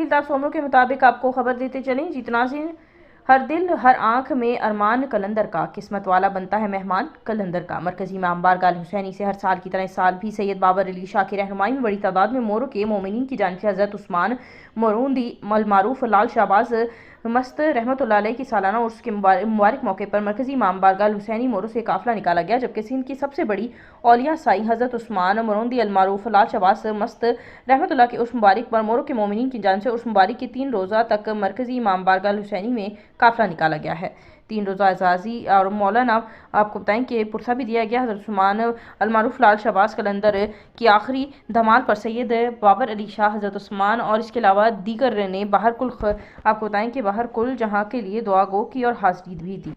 الطاف سومرو کے مطابق آپ کو خبر دیتے چلیں جتنا سے ہر دل ہر آنکھ میں ارمان کلندر کا، قسمت والا بنتا ہے مہمان کلندر کا۔ مرکزی امام بارگاہ حسینی سے ہر سال کی طرح اس سال بھی سید بابر علی شاہ کی رہنمائی میں بڑی تعداد میں مورو کے مومنین کی جانب سے حضرت عثمان موروندی المعروف لال شہباز مست رحمۃ اللہ علیہ کی سالانہ عرس کے مبارک موقع پر مرکزی امام بارگاہ حسینی مورو سے قافلہ نکالا گیا، جبکہ سندھ کی سب سے بڑی اولیاء سائی حضرت عثمان موروندی المعروف لال شہباز مست رحمۃ اللہ کے عرس مبارک پر مورو کے مومنین کی جانب سے عرس مبارک کی 3 روزہ تک مرکزی امام بارگاہ حسینی میں قافلہ نکالا گیا ہے۔ 3 روزہ اعزازی اور مولانا آپ کو بتائیں کہ پرسہ بھی دیا گیا۔ حضرت عثمان المعروف لال شہباز کلندر کی آخری دھمال پر سید بابر علی شاہ حضرت عثمان اور اس کے علاوہ دیگر نے آپ کو بتائیں کہ باہر کل جہاں کے لیے دعا گو کی اور حاضری بھی دی۔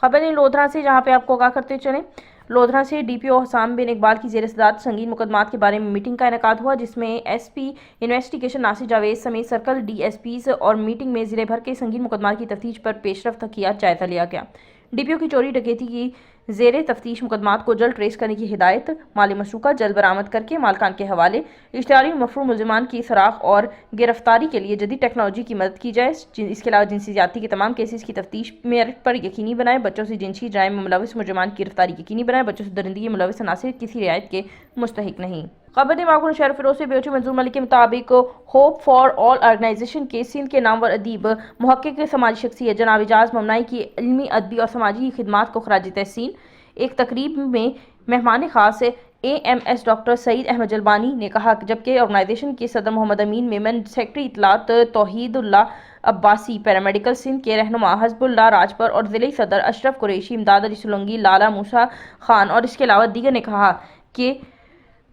خبر ہے لودھرا سے، جہاں پہ آپ کو آگاہ کرتے چلیں۔ لودھرا سے ڈی پی او حسام بن اقبال کی زیر صدارت سنگین مقدمات کے بارے میں میٹنگ کا انعقاد ہوا، جس میں ایس پی انویسٹیگیشن ناصر جاوید سمیت سرکل ڈی ایس پیز اور میٹنگ میں ضلع بھر کے سنگین مقدمات کی تفتیش پر پیش رفت کا جائزہ لیا گیا۔ ڈی پی او کی چوری ڈکیتی کی زیر تفتیش مقدمات کو جلد ٹریس کرنے کی ہدایت، مالی مسروقہ جلد برآمد کر کے مالکان کے حوالے، اشتہاری مفروع ملزمان کی سراغ اور گرفتاری کے لیے جدید ٹیکنالوجی کی مدد کی جائے۔ اس کے علاوہ جنسی زیادتی کے تمام کیسز کی تفتیش میرٹ پر یقینی بنائے، بچوں سے جنسی جرائم میں ملوث مجرمان کی گرفتاری یقینی بنائے، بچوں سے درندگی میں ملوث عناصر کسی رعایت کے مستحق نہیں۔ خبر نے معقول شہر فیروز سے بیوچی منظور ملک کے مطابق ہوپ فار آل آرگنائزیشن کے سندھ کے نامور ادیب، محقق، سماجی شخصیت جناب اعجاز ممنائی کی علمی، ادبی اور سماجی خدمات کو خراج تحسین۔ ایک تقریب میں مہمان خاص اے ایم ایس ڈاکٹر سعید احمد جلبانی نے کہا، جبکہ آرگنائزیشن کے صدر محمد امین میمن، سیکرٹری اطلاعات توحید اللہ عباسی، پیرامیڈیکل سندھ کے رہنما حزب اللہ راجپر اور ضلعی صدر اشرف قریشی، امداد علی سولنگی، لالا موسیٰ خان اور اس کے علاوہ دیگر نے کہا کہ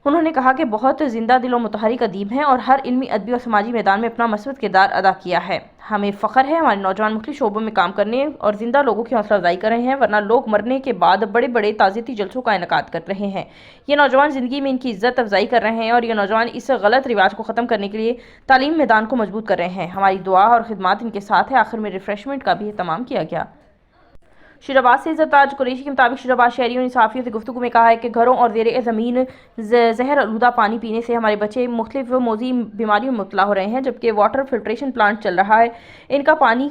انہوں نے کہا کہ بہت زندہ دل و متحرک ادیب ہیں اور ہر علمی، ادبی اور سماجی میدان میں اپنا مثبت کردار ادا کیا ہے۔ ہمیں فخر ہے ہمارے نوجوان مختلف شعبوں میں کام کرنے اور زندہ لوگوں کی حوصلہ افزائی کر رہے ہیں، ورنہ لوگ مرنے کے بعد بڑے بڑے تعزیتی جلسوں کا انعقاد کر رہے ہیں۔ یہ نوجوان زندگی میں ان کی عزت افزائی کر رہے ہیں اور یہ نوجوان اس غلط رواج کو ختم کرنے کے لیے تعلیم میدان کو مضبوط کر رہے ہیں۔ ہماری دعا اور خدمات ان کے ساتھ ہے۔ آخر میں ریفریشمنٹ کا بھی اہتمام کیا گیا۔ شیر آباد سے عزت تاج قریشی کے مطابق شیر آباد شہریوں نے صحافیوں سے گفتگو میں کہا ہے کہ گھروں اور زیر زمین زہر آلودہ پانی پینے سے ہمارے بچے مختلف موذی بیماریوں میں مبتلا ہو رہے ہیں، جبکہ واٹر فلٹریشن پلانٹ چل رہا ہے، ان کا پانی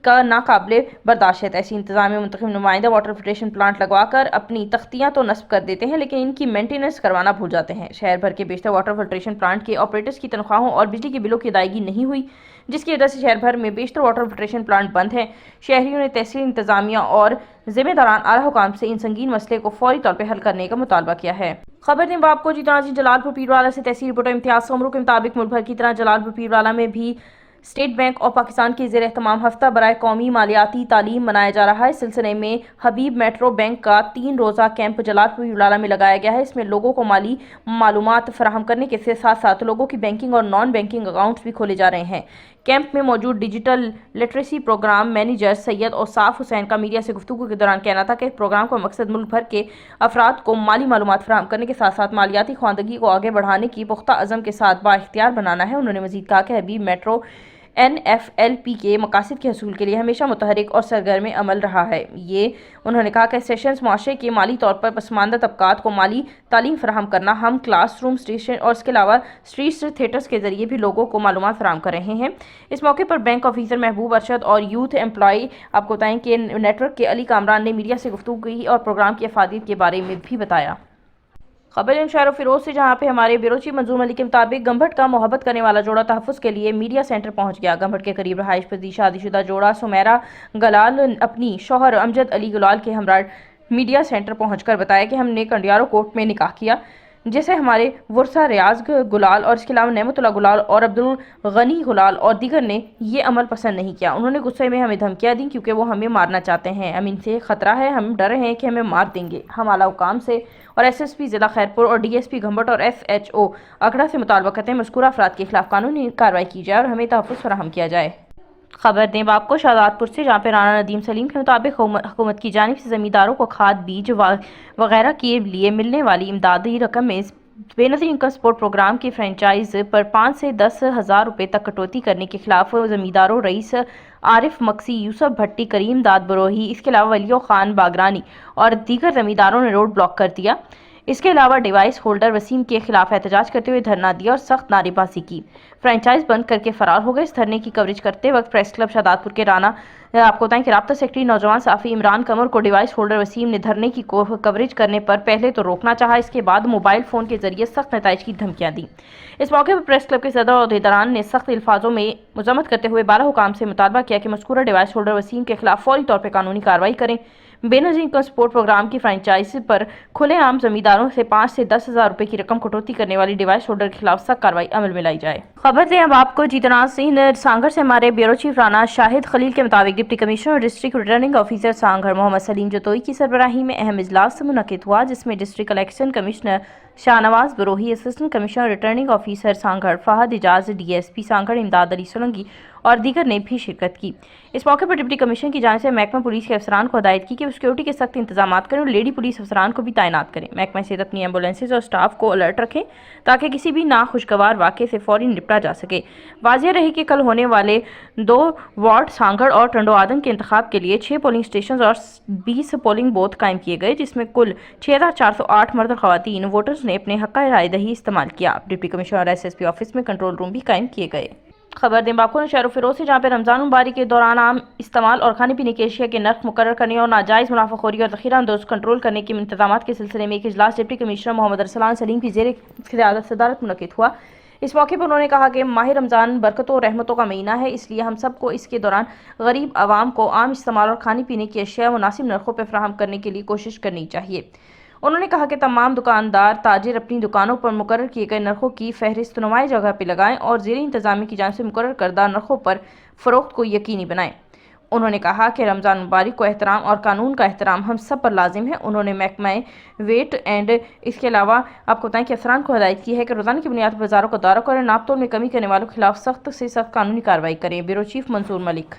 کا ناقابل برداشت ہے۔ تحصیل انتظامیہ منتخب نمائندہ واٹر فلٹریشن پلانٹ لگوا کر اپنی تختیاں تو نصب کر دیتے ہیں، لیکن ان کی مینٹیننس کروانا بھول جاتے ہیں۔ شہر بھر کے بیشتر واٹر فلٹریشن پلانٹ کے آپریٹرز کی تنخواہوں اور بجلی کے بلوں کی ادائیگی نہیں ہوئی، جس کی وجہ سے شہر بھر میں بیشتر واٹر فلٹریشن پلانٹ بند ہیں۔ شہریوں نے تحصیل انتظامیہ اور ذمہ داران اعلیٰ حکام سے ان سنگین مسئلے کو فوری طور پر حل کرنے کا مطالبہ کیا ہے۔ خبر دیں آپ کو جلال پور پیروالا سے تحصیل رپورٹر امتیاز سومرو کے مطابق ملک بھر کی طرح جلال پور پیروالا میں بھی اسٹیٹ بینک آف پاکستان کے زیر اہتمام ہفتہ برائے قومی مالیاتی تعلیم منایا جا رہا ہے۔ اس سلسلے میں حبیب میٹرو بینک کا 3 روزہ کیمپ جلال پور پیروالا میں لگایا گیا ہے۔ اس میں لوگوں کو مالی معلومات فراہم کرنے کے ساتھ ساتھ لوگوں کی بینکنگ اور نان بینکنگ اکاؤنٹس بھی کھولے جا رہے ہیں۔ کیمپ میں موجود ڈیجیٹل لٹریسی پروگرام مینیجر سید اوصاف حسین کا میڈیا سے گفتگو کے دوران کہنا تھا کہ اس پروگرام کا مقصد ملک بھر کے افراد کو مالی معلومات فراہم کرنے کے ساتھ ساتھ مالیاتی خواندگی کو آگے بڑھانے کی پختہ عزم کے ساتھ بااختیار بنانا ہے۔ انہوں نے مزید کہا کہ حبیب میٹرو NFLP کے مقاصد کے حصول کے لیے ہمیشہ متحرک اور سرگرم عمل رہا ہے۔ انہوں نے کہا کہ سیشنز معاشرے کے مالی طور پر پسماندہ طبقات کو مالی تعلیم فراہم کرنا، ہم کلاس روم اسٹیشن اور اس کے علاوہ اسٹریٹ تھیٹرز کے ذریعے بھی لوگوں کو معلومات فراہم کر رہے ہیں۔ اس موقع پر بینک آفیسر محبوب ارشد اور یوتھ امپلائی آپ کو بتائیں کہ نیٹ ورک کے علی کامران نے میڈیا سے گفتگو کی اور پروگرام کی افادیت کے بارے میں بھی بتایا۔ خبر شہر فیروز سے، جہاں پہ ہمارے بیورو چیف منظور ملک کے مطابق گمبھٹ کا محبت کرنے والا جوڑا تحفظ کے لیے میڈیا سینٹر پہنچ گیا۔ گمبھٹ کے قریب رہائش پذیر شادی شدہ جوڑا سمیرہ گلال اپنی شوہر امجد علی گلال کے ہمراہ میڈیا سینٹر پہنچ کر بتایا کہ ہم نے کنڈیارو کوٹ میں نکاح کیا، جسے ہمارے ورثہ ریاض گلال اور اس کے علاوہ نعمت اللہ گلال اور عبدالغنی گلال اور دیگر نے یہ عمل پسند نہیں کیا۔ انہوں نے غصے میں ہمیں دھمکیاں دیں کیونکہ وہ ہمیں مارنا چاہتے ہیں۔ ہم ان سے خطرہ ہے، ہم ڈر رہے ہیں کہ ہمیں مار دیں گے۔ ہم اعلیٰ حکام سے اور SSP ضلع خیرپور اور DSP گھمبٹ اور SHO اکھڑا سے مطالبہ کرتے ہیں مذکورہ افراد کے خلاف قانونی کارروائی کی جائے اور ہمیں تحفظ فراہم کیا جائے۔ خبر دیں آپ کو شہزاد پور سے، جہاں پہ رانا ندیم سلیم کے مطابق حکومت کی جانب سے زمینداروں کو کھاد، بیج وغیرہ کے لیے ملنے والی امدادی رقم میں بے نظیر انکم سپورٹ پروگرام کے فرنچائز پر 5 سے 10 ہزار روپے تک کٹوتی کرنے کے خلاف زمینداروں رئیس عارف مکسی، یوسف بھٹی، کریم داد بروہی، اس کے علاوہ ولیو خان باگرانی اور دیگر زمینداروں نے روڈ بلاک کر دیا۔ اس کے علاوہ ڈیوائس ہولڈر وسیم کے خلاف احتجاج کرتے ہوئے دھرنا دیا اور سخت نعرے بازی کی۔ فرنچائز بند کر کے فرار ہو گئے۔ اس دھرنے کی کوریج کرتے وقت پریس کلب شہادات پور کے رانا آپ کو بتائیں کہ رابطہ سیکرٹری نوجوان صحافی عمران قمر کو ڈیوائس ہولڈر وسیم نے دھرنے کی کوریج کرنے پر پہلے تو روکنا چاہا، اس کے بعد موبائل فون کے ذریعے سخت نتائج کی دھمکیاں دیں۔ اس موقع پر پریس کلب کے صدر اور عہدیداران نے سخت الفاظوں میں مذمت کرتے ہوئے بالا حکام سے مطالبہ کیا کہ مذکورہ ڈیوائس ہولڈر وسیم کے خلاف فوری طور پر قانونی کارروائی کریں۔ بے نظیر انکم سپورٹ پروگرام کی فرنچائز پر کھلے عام زمینداروں سے 5 سے 10 ہزار روپے کی رقم کٹوتی کرنے والی ڈیوائس ہولڈر کے خلاف سخت کارروائی عمل میں لائی جائے۔ خبر دیں اب آپ کو جیتنا سنگھ سانگھر سے ہمارے بیورو چیف رانا شاہد خلیل کے مطابق ڈپٹی کمشنر اور district returning officer Sanghar Muhammad Saleem Jatoi کی سربراہی میں اہم اجلاس منعقد ہوا، جس میں district election commissioner Shah Nawaz Brohi, assistant commissioner returning officer Sanghar Fahad Ijaz, D S P Sanghar Imdad Ali Solangi اور دیگر نے بھی شرکت کی۔ اس موقع پر ڈپٹی کمشنر کی جانب سے محکمہ پولیس کے افسران کو ہدایت کی کہ وہ سیکورٹی کے سخت انتظامات کریں اور لیڈی پولیس افسران کو بھی تعینات کریں۔ محکمہ صحت اپنی ایمبولینسز اور سٹاف کو الرٹ رکھیں تاکہ کسی بھی ناخوشگوار واقعے سے فوری نپٹا جا سکے۔ واضح رہے کہ کل ہونے والے 2 وارڈ سانگھر اور ٹنڈو آدم کے انتخاب کے لیے 6 پولنگ اسٹیشنز اور 20 پولنگ بوتھ قائم کیے گئے، جس میں کل 6408 مرد اور خواتین ووٹرز نے اپنے حق رائے دہی استعمال کیا۔ ڈپٹی کمشنر اور ایس ایس پی آفس میں کنٹرول روم بھی قائم کیے گئے۔ خبر دیں باقون شہر و فیروز سے، جہاں پہ رمضان المبارک کے دوران عام استعمال اور کھانے پینے کی اشیاء کے نرخ مقرر کرنے اور ناجائز منافع خوری اور ذخیرہ اندوز کنٹرول کرنے کے انتظامات کے سلسلے میں ایک اجلاس ڈپٹی کمشنر محمد ارسلان سلیم کی زیر صدارت منعقد ہوا۔ اس موقع پر انہوں نے کہا کہ ماہ رمضان برکتوں اور رحمتوں کا مہینہ ہے، اس لیے ہم سب کو اس کے دوران غریب عوام کو عام استعمال اور کھانے پینے کی اشیاء مناسب نرخوں پر فراہم کرنے کے لیے کوشش کرنی چاہیے۔ انہوں نے کہا کہ تمام دکاندار تاجر اپنی دکانوں پر مقرر کیے گئے نرخوں کی فہرست نمایاں جگہ پہ لگائیں اور زیر انتظامیہ کی جانب سے مقرر کردہ نرخوں پر فروخت کو یقینی بنائیں۔ انہوں نے کہا کہ رمضان مبارک کو احترام اور قانون کا احترام ہم سب پر لازم ہے۔ انہوں نے محکمہ ویٹ اینڈ اس کے علاوہ آپ کو بتائیں کہ افسران کو ہدایت کی ہے کہ روزانہ کی بنیاد پر بازاروں کا دورہ کریں، ناپ تول میں کمی کرنے والوں کے خلاف سخت سے سخت قانونی کارروائی کریں۔ بیورو چیف منصور ملک۔